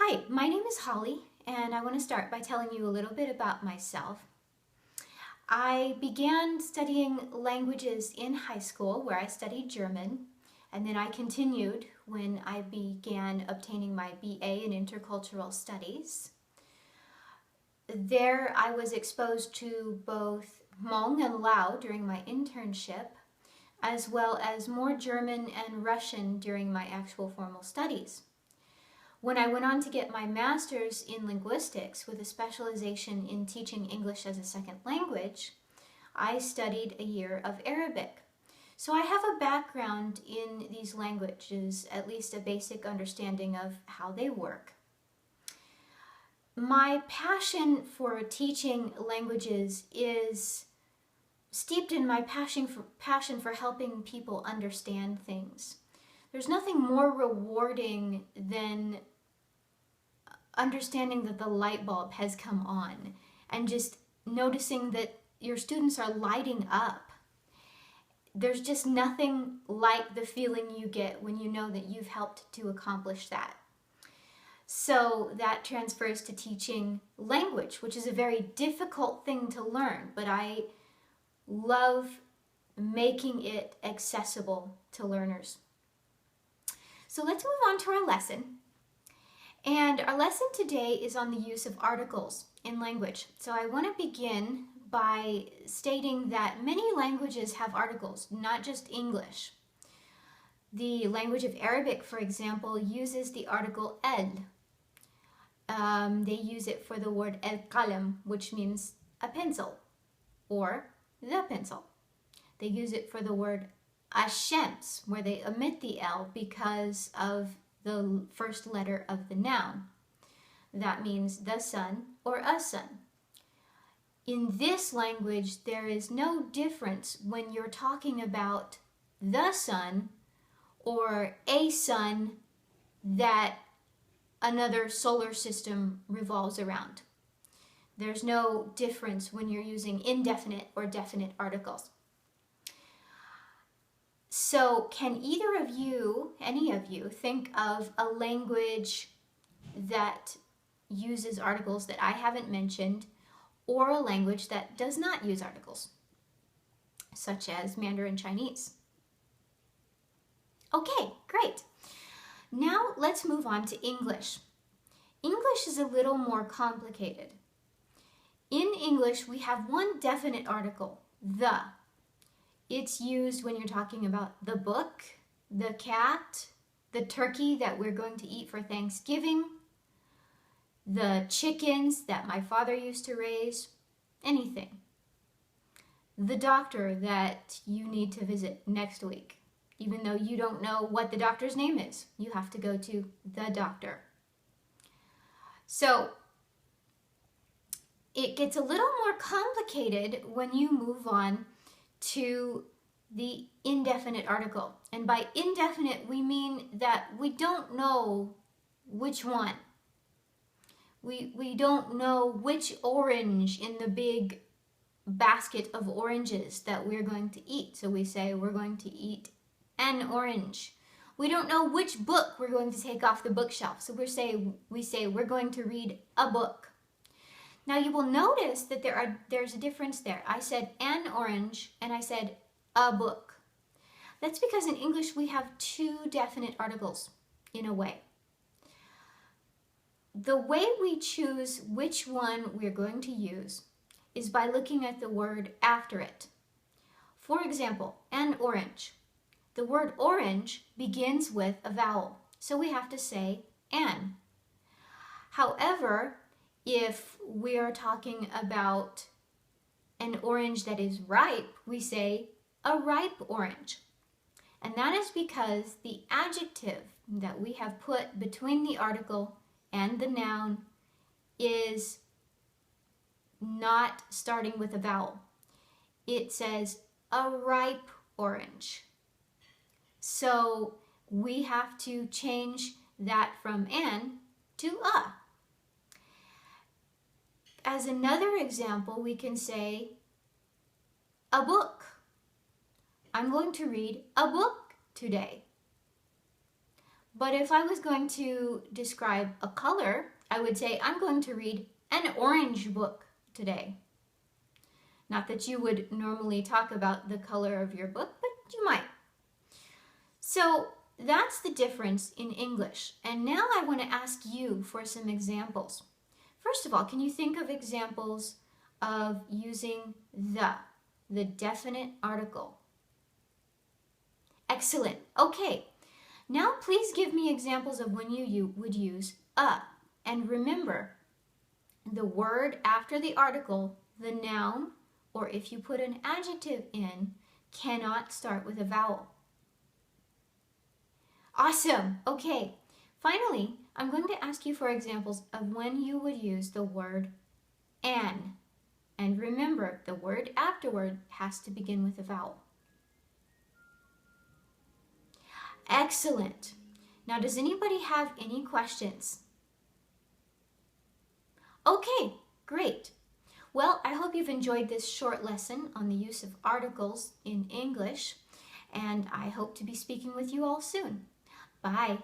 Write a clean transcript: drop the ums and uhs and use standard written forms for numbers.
Hi, my name is Holly, and I want to start by telling you a little bit about myself. I began studying languages in high school, where I studied German, and then I continued when I began obtaining my BA in Intercultural Studies. There I was exposed to both Hmong and Lao during my internship, as well as more German and Russian during my actual formal studies. When I went on to get my master's in linguistics with a specialization in teaching English as a second language, I studied a year of Arabic. So I have a background in these languages, at least a basic understanding of how they work. My passion for teaching languages is steeped in my passion for helping people understand things. There's nothing more rewarding than understanding that the light bulb has come on and just noticing that your students are lighting up. There's just nothing like the feeling you get when you know that you've helped to accomplish that. So that transfers to teaching language, which is a very difficult thing to learn, but I love making it accessible to learners. So let's move on to our lesson. And our lesson today is on the use of articles in language. So I want to begin by stating that many languages have articles, not just English. The language of Arabic, for example, uses the article el. They use it for the word el-qalam, which means a pencil, or the pencil. They use it for the word ash-shams, where they omit the L because of the first letter of the noun. That means the sun or a sun. In this language, there is no difference when you're talking about the sun or a sun that another solar system revolves around. There's no difference when you're using indefinite or definite articles. So can either of you, any of you, think of a language that uses articles that I haven't mentioned, or a language that does not use articles, such as Mandarin Chinese? Okay, great. Now let's move on to English. English is a little more complicated. In English, we have one definite article, the. It's used when you're talking about the book, the cat, the turkey that we're going to eat for Thanksgiving, the chickens that my father used to raise, anything. The doctor that you need to visit next week, even though you don't know what the doctor's name is. You have to go to the doctor. So it gets a little more complicated when you move on to the indefinite article. And by indefinite, we mean that we don't know which one. We don't know which orange in the big basket of oranges that we're going to eat. So we say we're going to eat an orange. We don't know which book we're going to take off the bookshelf. So we say we're going to read a book. Now you will notice that there's a difference there. I said an orange and I said a book. That's because in English we have two definite articles in a way. The way we choose which one we're going to use is by looking at the word after it. For example, an orange. The word orange begins with a vowel, so we have to say an. However, if we are talking about an orange that is ripe, we say a ripe orange. And that is because the adjective that we have put between the article and the noun is not starting with a vowel. It says a ripe orange. So we have to change that from an to a. As another example, we can say a book. I'm going to read a book today. But if I was going to describe a color, I would say I'm going to read an orange book today. Not that you would normally talk about the color of your book, but you might. So that's the difference in English. And now I want to ask you for some examples. First of all, can you think of examples of using the definite article? Excellent. Okay. Now please give me examples of when you would use a. And remember, the word after the article, the noun, or if you put an adjective in, cannot start with a vowel. Awesome. Okay. Finally, I'm going to ask you for examples of when you would use the word an. And remember, the word afterward has to begin with a vowel. Excellent. Now, does anybody have any questions? Okay, great. Well, I hope you've enjoyed this short lesson on the use of articles in English, and I hope to be speaking with you all soon. Bye.